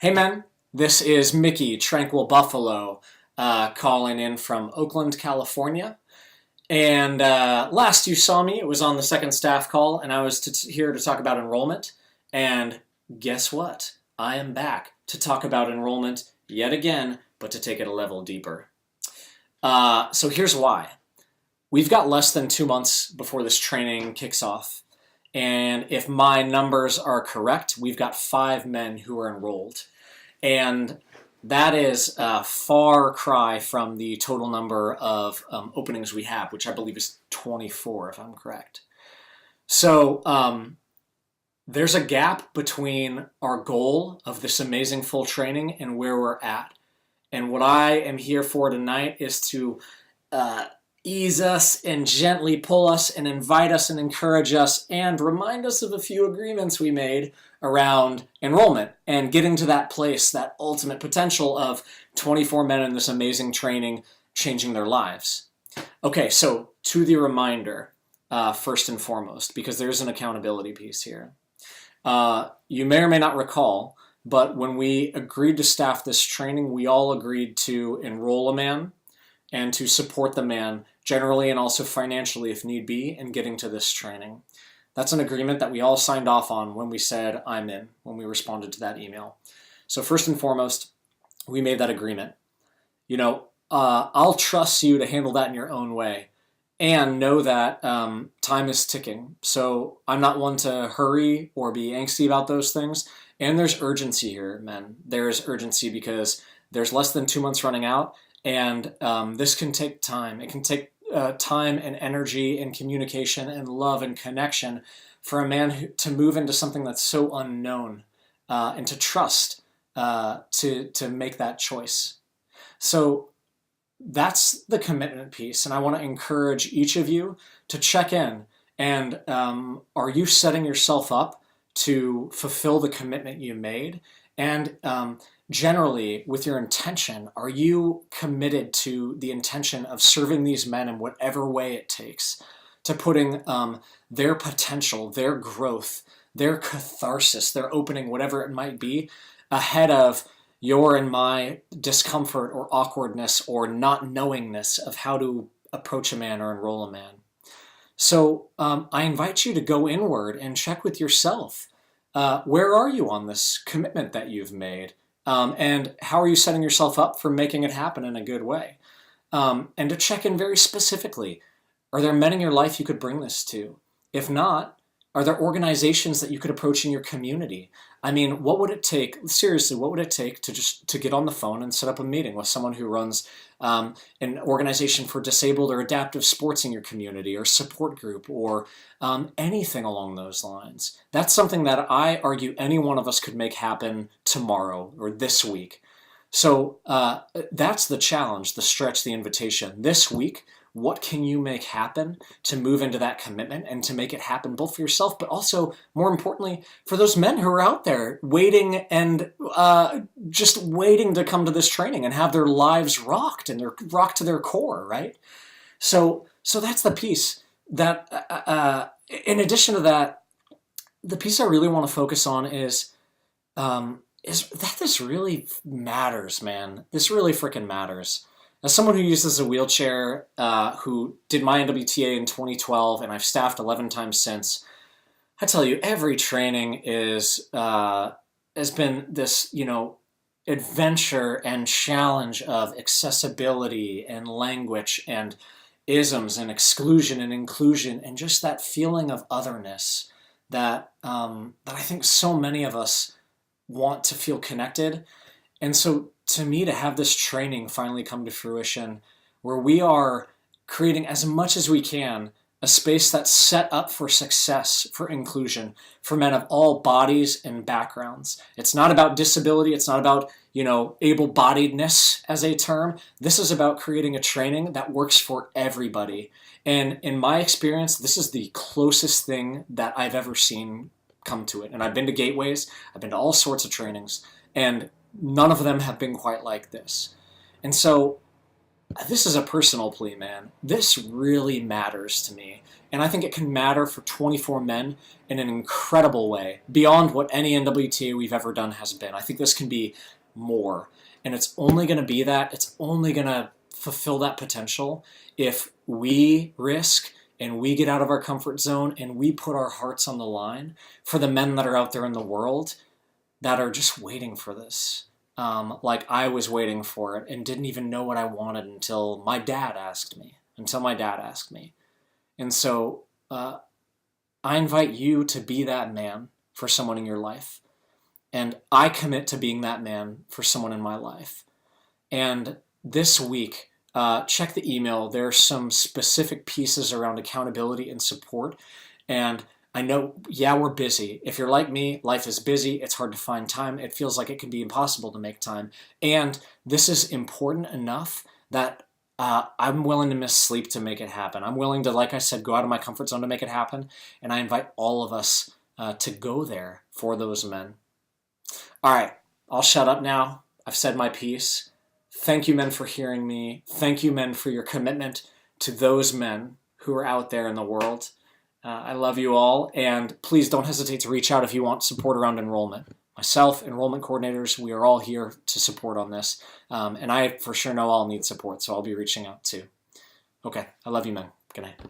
Hey man, this is Mickey Tranquil Buffalo calling in from Oakland, California. And last you saw me, it was on the second staff call, and I was here to talk about enrollment. And guess what? I am back to talk about enrollment yet again, but to take it a level deeper. So here's why. We've got less than 2 months before this training kicks off. And if my numbers are correct, we've got 5 men who are enrolled. And that is a far cry from the total number of openings we have, which I believe is 24, if I'm correct. So there's a gap between our goal of this amazing full training and where we're at. And what I am here for tonight is to ease us and gently pull us and invite us and encourage us and remind us of a few agreements we made around enrollment and getting to that place, that ultimate potential of 24 men in this amazing training changing their lives. Okay, so to the reminder, first and foremost, because there's an accountability piece here. You may or may not recall, but when we agreed to staff this training, we all agreed to enroll a man and to support the man generally and also financially if need be in getting to this training. That's an agreement that we all signed off on when we said, I'm in, when we responded to that email. So first and foremost, we made that agreement. I'll trust you to handle that in your own way and know that time is ticking. So I'm not one to hurry or be angsty about those things. And there's urgency here, men. There's urgency because there's less than 2 months running out. And this can take time. It can take time and energy and communication and love and connection for a man to move into something that's so unknown and to trust to make that choice. So that's the commitment piece. And I want to encourage each of you to check in. And are you setting yourself up to fulfill the commitment you made? And generally, with your intention, are you committed to the intention of serving these men in whatever way it takes, to putting their potential, their growth, their catharsis, their opening, whatever it might be, ahead of your and my discomfort or awkwardness or not knowingness of how to approach a man or enroll a man? So I invite you to go inward and check with yourself. Where are you on this commitment that you've made? And how are you setting yourself up for making it happen in a good way? And to check in very specifically, are there men in your life you could bring this to? If not, are there organizations that you could approach in your community? I mean, what would it take, seriously, what would it take to get on the phone and set up a meeting with someone who runs an organization for disabled or adaptive sports in your community or support group or anything along those lines? That's something that I argue any one of us could make happen tomorrow or this week. So that's the challenge, the stretch, the invitation. This week, what can you make happen to move into that commitment and to make it happen both for yourself, but also, more importantly, for those men who are out there waiting and just waiting to come to this training and have their lives rocked and they're rocked to their core, right? So that's the piece that, in addition to that, the piece I really want to focus on is that this really matters, man. This really freaking matters. As someone who uses a wheelchair, who did my NWTA in 2012, and I've staffed 11 times since, I tell you, every training has been this, adventure and challenge of accessibility and language and isms and exclusion and inclusion and just that feeling of otherness that I think so many of us want to feel connected. And so to me, to have this training finally come to fruition, where we are creating as much as we can a space that's set up for success, for inclusion, for men of all bodies and backgrounds. It's not about disability. It's not about, able-bodiedness as a term. This is about creating a training that works for everybody. And in my experience, this is the closest thing that I've ever seen come to it. And I've been to gateways. I've been to all sorts of trainings. And none of them have been quite like this. And so this is a personal plea, man. This really matters to me. And I think it can matter for 24 men in an incredible way, beyond what any NWTA we've ever done has been. I think this can be more. And it's only going to be that. It's only going to fulfill that potential if we risk and we get out of our comfort zone and we put our hearts on the line for the men that are out there in the world that are just waiting for this. Like I was waiting for it and didn't even know what I wanted until my dad asked me. And so I invite you to be that man for someone in your life. And I commit to being that man for someone in my life. And this week, check the email. There are some specific pieces around accountability and support. And I know, yeah, we're busy. If you're like me, life is busy. It's hard to find time. It feels like it can be impossible to make time. And this is important enough that I'm willing to miss sleep to make it happen. I'm willing to, like I said, go out of my comfort zone to make it happen. And I invite all of us to go there for those men. All right, I'll shut up now. I've said my piece. Thank you, men, for hearing me. Thank you, men, for your commitment to those men who are out there in the world. I love you all, and please don't hesitate to reach out if you want support around enrollment. Myself, enrollment coordinators, we are all here to support on this, and I for sure know I'll need support, so I'll be reaching out too. Okay, I love you, men. Good night.